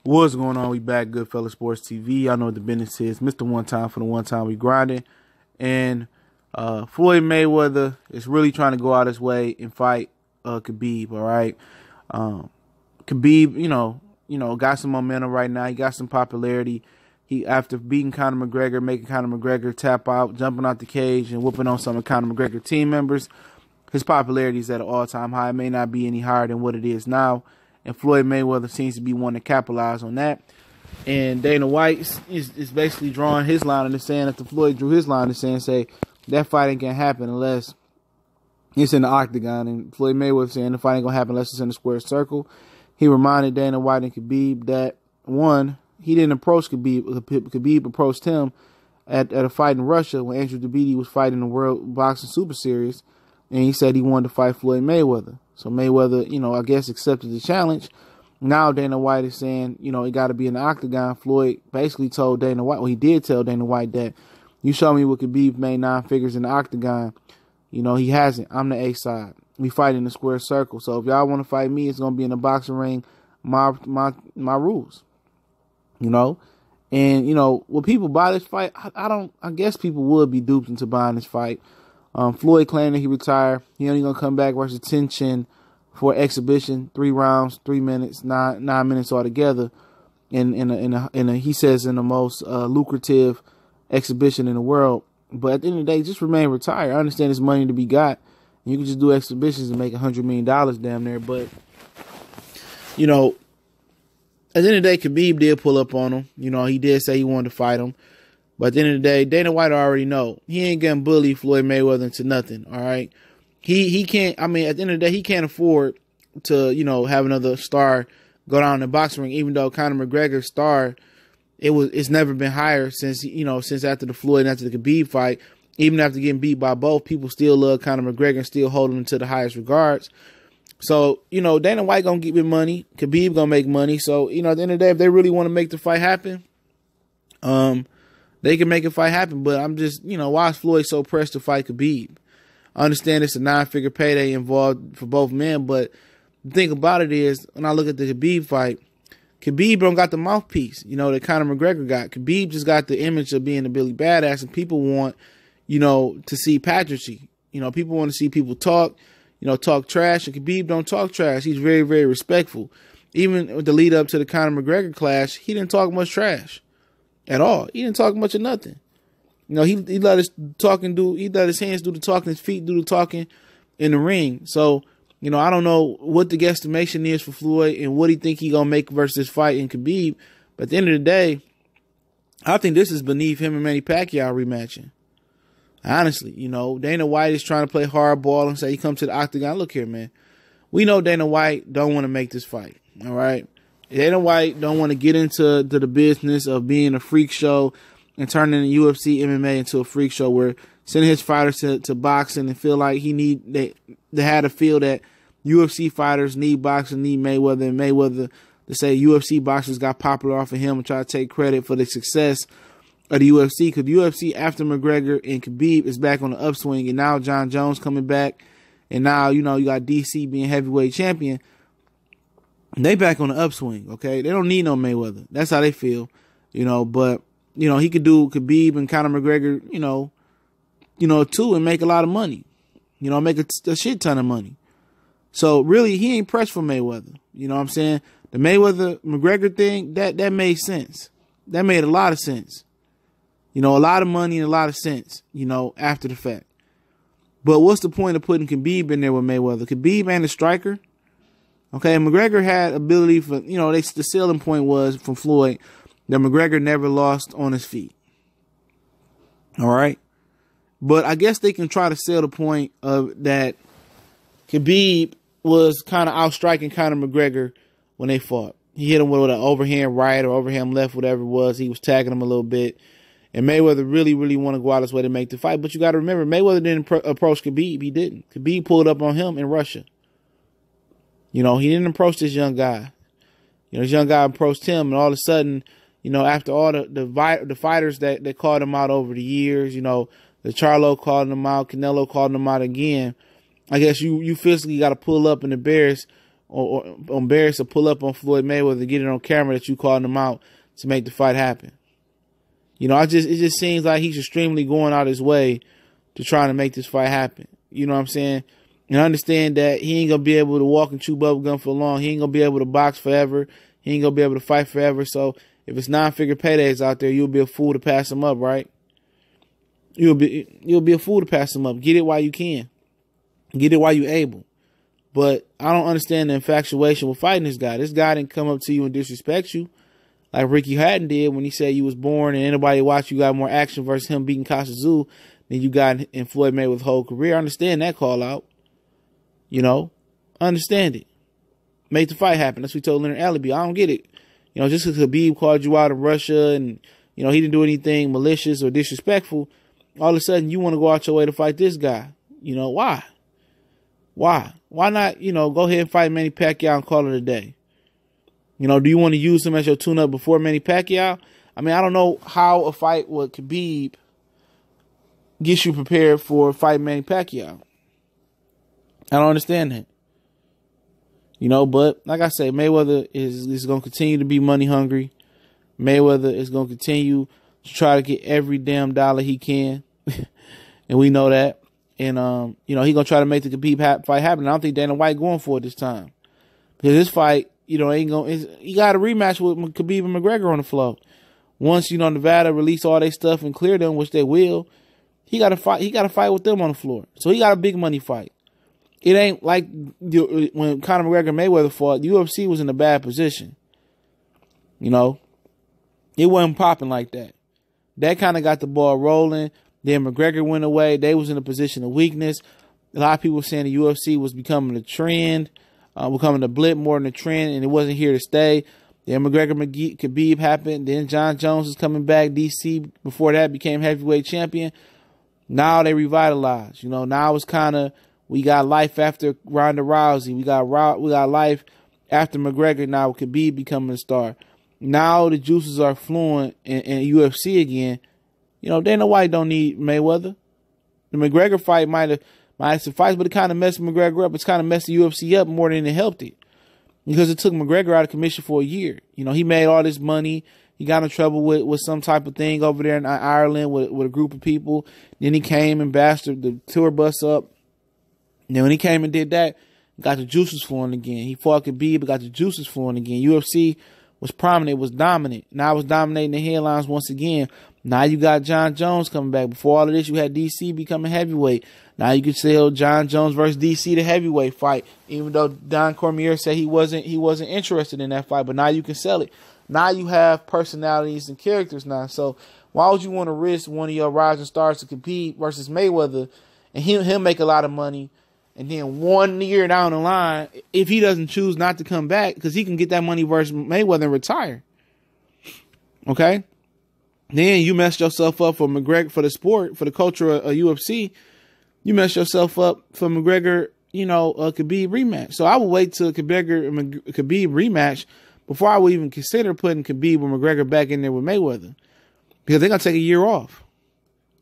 What's going on? We back, Goodfella Sports TV. I know what the business is. Mr. One Time for the one time we grinding. And Floyd Mayweather is really trying to go out his way and fight Khabib, all right? Khabib, got some momentum right now. He got some popularity. He, after beating Conor McGregor, making Conor McGregor tap out, jumping out the cage and whooping on some of Conor McGregor team members, his popularity is at an all-time high. It may not be any higher than what it is now. And Floyd Mayweather seems to be one to capitalize on that. And Dana White is basically drawing his line in the sand after Floyd drew his line in the sand, say that fight ain't going to happen unless it's in the octagon. And Floyd Mayweather saying the fight ain't going to happen unless it's in the square circle. He reminded Dana White and Khabib that, one, he didn't approach Khabib. Khabib approached him at a fight in Russia when Andrew Dabidi was fighting the World Boxing Super Series. And he said he wanted to fight Floyd Mayweather. So Mayweather, I guess accepted the challenge. Now Dana White is saying, it got to be in the octagon. Floyd basically told Dana White, well, he did tell Dana White that you show me what Khabib made 9 figures in the octagon. He hasn't. I'm the A side. We fight in the square circle. So if y'all want to fight me, it's going to be in the boxing ring, my rules. And, will people buy this fight? I guess people would be duped into buying this fight. Floyd claimed that he retired. He only gonna come back versus Tension for exhibition, 3 rounds, 3 minutes, 9 minutes altogether. He says in the most lucrative exhibition in the world. But at the end of the day, just remain retired. I understand there's money to be got. You can just do exhibitions and make $100 million damn near. But at the end of the day, Khabib did pull up on him. He did say he wanted to fight him. But at the end of the day, Dana White already know he ain't gonna bully Floyd Mayweather into nothing. All right, he can't. I mean, at the end of the day, he can't afford to have another star go down in the boxing ring. Even though Conor McGregor's star, it's never been higher since after the Floyd and after the Khabib fight. Even after getting beat by both, people still love Conor McGregor and still hold him to the highest regards. So Dana White gonna give him money. Khabib gonna make money. So at the end of the day, if they really want to make the fight happen, they can make a fight happen, but I'm just, why is Floyd so pressed to fight Khabib? I understand it's a 9-figure payday involved for both men, but the thing about it is, when I look at the Khabib fight, Khabib don't got the mouthpiece, that Conor McGregor got. Khabib just got the image of being a Billy Badass, and people want, to see pageantry. People want to see people talk, talk trash, and Khabib don't talk trash. He's very, very respectful. Even with the lead up to the Conor McGregor clash, he didn't talk much trash. At all. He didn't talk much of nothing. He let his talking do. He let his hands do the talking, his feet do the talking in the ring. So, I don't know what the guesstimation is for Floyd and what he think he gonna make versus this fight in Khabib. But at the end of the day, I think this is beneath him and Manny Pacquiao rematching. Honestly, Dana White is trying to play hardball and say he come to the octagon. Look here, man. We know Dana White don't want to make this fight. All right. Dana White don't want to get into the business of being a freak show and turning the UFC MMA into a freak show where sending his fighters to boxing and feel like they had to feel that UFC fighters need boxing, need Mayweather, and Mayweather to say UFC boxers got popular off of him and try to take credit for the success of the UFC. Because the UFC after McGregor and Khabib is back on the upswing, and now John Jones coming back, and now you got DC being heavyweight champion. They back on the upswing, okay? They don't need no Mayweather. That's how they feel, But, he could do Khabib and Conor McGregor, too, and make a lot of money. Make a shit ton of money. So, really, he ain't pressed for Mayweather. You know what I'm saying? The Mayweather-McGregor thing, that made sense. That made a lot of sense. A lot of money and a lot of sense, after the fact. But what's the point of putting Khabib in there with Mayweather? Khabib ain't a striker. Okay, McGregor had ability for, the selling point was from Floyd that McGregor never lost on his feet. All right. But I guess they can try to sell the point of that Khabib was kind of outstriking Conor McGregor when they fought. He hit him with an overhand right or overhand left, whatever it was. He was tagging him a little bit. And Mayweather really, really want to go out his way to make the fight. But you got to remember, Mayweather didn't approach Khabib. He didn't. Khabib pulled up on him in Russia. He didn't approach this young guy. This young guy approached him, and all of a sudden, after all the fighters that called him out over the years, the Charlo called him out, Canelo called him out again. I guess you physically got to pull up and embarrass or embarrassed to pull up on Floyd Mayweather, get it on camera that you calling him out to make the fight happen. You know, it just seems like he's extremely going out his way to try to make this fight happen. You know what I'm saying? And I understand that he ain't going to be able to walk and chew bubble gum for long. He ain't going to be able to box forever. He ain't going to be able to fight forever. So if it's 9-figure paydays out there, you'll be a fool to pass him up, right? You'll be a fool to pass him up. Get it while you can. Get it while you're able. But I don't understand the infatuation with fighting this guy. This guy didn't come up to you and disrespect you like Ricky Hatton did when he said you was born and anybody watched you got more action versus him beating Kasazu than you got in Floyd Mayweather's whole career. I understand that call out. You know, understand it. Make the fight happen. That's what we told Leonard Allaby. I don't get it. You know, just because Khabib called you out in Russia and, you know, he didn't do anything malicious or disrespectful, all of a sudden you want to go out your way to fight this guy. You know, why? Why? Why not, you know, go ahead and fight Manny Pacquiao and call it a day? You know, do you want to use him as your tune-up before Manny Pacquiao? I mean, I don't know how a fight with Khabib gets you prepared for fight Manny Pacquiao. I don't understand that. You know, but like I say, Mayweather is going to continue to be money hungry. Mayweather is going to continue to try to get every damn dollar he can. And we know that. And, you know, he's going to try to make the Khabib fight happen. I don't think Dana White going for it this time. Because this fight, you know, he got a rematch with Khabib and McGregor on the floor. Once, you know, Nevada release all their stuff and clear them, which they will, he got to fight with them on the floor. So he got a big money fight. It ain't like when Conor McGregor and Mayweather fought, the UFC was in a bad position. You know, it wasn't popping like that. That kind of got the ball rolling. Then McGregor went away. They was in a position of weakness. A lot of people were saying the UFC was becoming a trend, becoming a blip more than a trend, and it wasn't here to stay. Then McGregor Khabib happened. Then John Jones is coming back. DC before that became heavyweight champion. Now they revitalized. You know, now it's kind of, we got life after Ronda Rousey. We got life after McGregor now with Khabib becoming a star. Now the juices are flowing in UFC again. You know, Dana White don't need Mayweather. The McGregor fight might have sufficed, but it kind of messed McGregor up. It's kind of messed the UFC up more than it helped it. Because it took McGregor out of commission for a year. You know, he made all this money. He got in trouble with some type of thing over there in Ireland with a group of people. Then he came and bashed the tour bus up. And then when he came and did that, got the juices flowing again. He fought Khabib, but got the juices flowing again. UFC was prominent, was dominant. Now it was dominating the headlines once again. Now you got John Jones coming back. Before all of this, you had DC becoming heavyweight. Now you could sell John Jones versus DC the heavyweight fight, even though Don Cormier said he wasn't interested in that fight. But now you can sell it. Now you have personalities and characters now. So why would you want to risk one of your rising stars to compete versus Mayweather, and he'll make a lot of money? And then 1 year down the line, if he doesn't choose not to come back, because he can get that money versus Mayweather and retire. Okay? Then you messed yourself up for McGregor, for the sport, for the culture of UFC. You messed yourself up for McGregor, you know, a Khabib rematch. So I would wait till Khabib rematch before I would even consider putting Khabib or McGregor back in there with Mayweather. Because they're going to take a year off.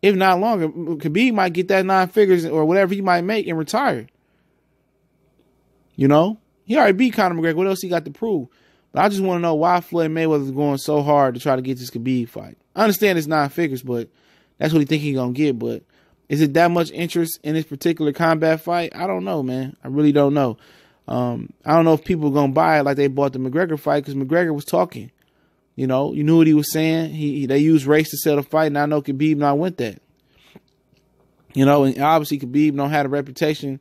If not longer, Khabib might get that 9 figures or whatever he might make and retire. You know? He already beat Conor McGregor. What else he got to prove? But I just want to know why Floyd Mayweather is going so hard to try to get this Khabib fight. I understand it's 9 figures, but that's what he think he's going to get. But is it that much interest in this particular combat fight? I don't know, man. I really don't know. I don't know if people are going to buy it like they bought the McGregor fight, because McGregor was talking. You know, you knew what he was saying. They used race to sell the fight, and I know Khabib not went that. You know, and obviously Khabib don't have a reputation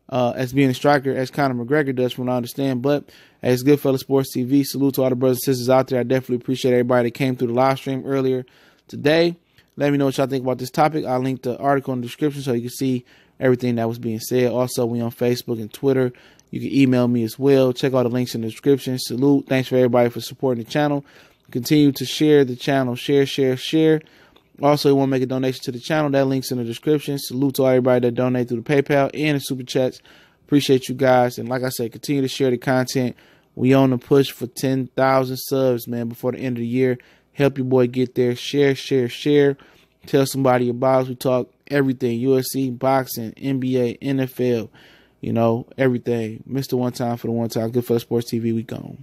as being a striker as Conor McGregor does, from what I understand. But as Goodfellas Sports TV, salute to all the brothers and sisters out there. I definitely appreciate everybody that came through the live stream earlier today. Let me know what y'all think about this topic. I'll link the article in the description so you can see everything that was being said. Also, we on Facebook and Twitter. You can email me as well. Check all the links in the description. Salute. Thanks for everybody for supporting the channel. Continue to share the channel. Share. Also, you want to make a donation to the channel. That link's in the description. Salute to everybody that donate through the PayPal and the Super Chats. Appreciate you guys. And like I said, continue to share the content. We on the push for 10,000 subs, man, before the end of the year. Help your boy get there. Share. Tell somebody about us. We talk everything. UFC, boxing, NBA, NFL. You know, everything. Mr. One Time for the one time. Good for Sports TV. We gone.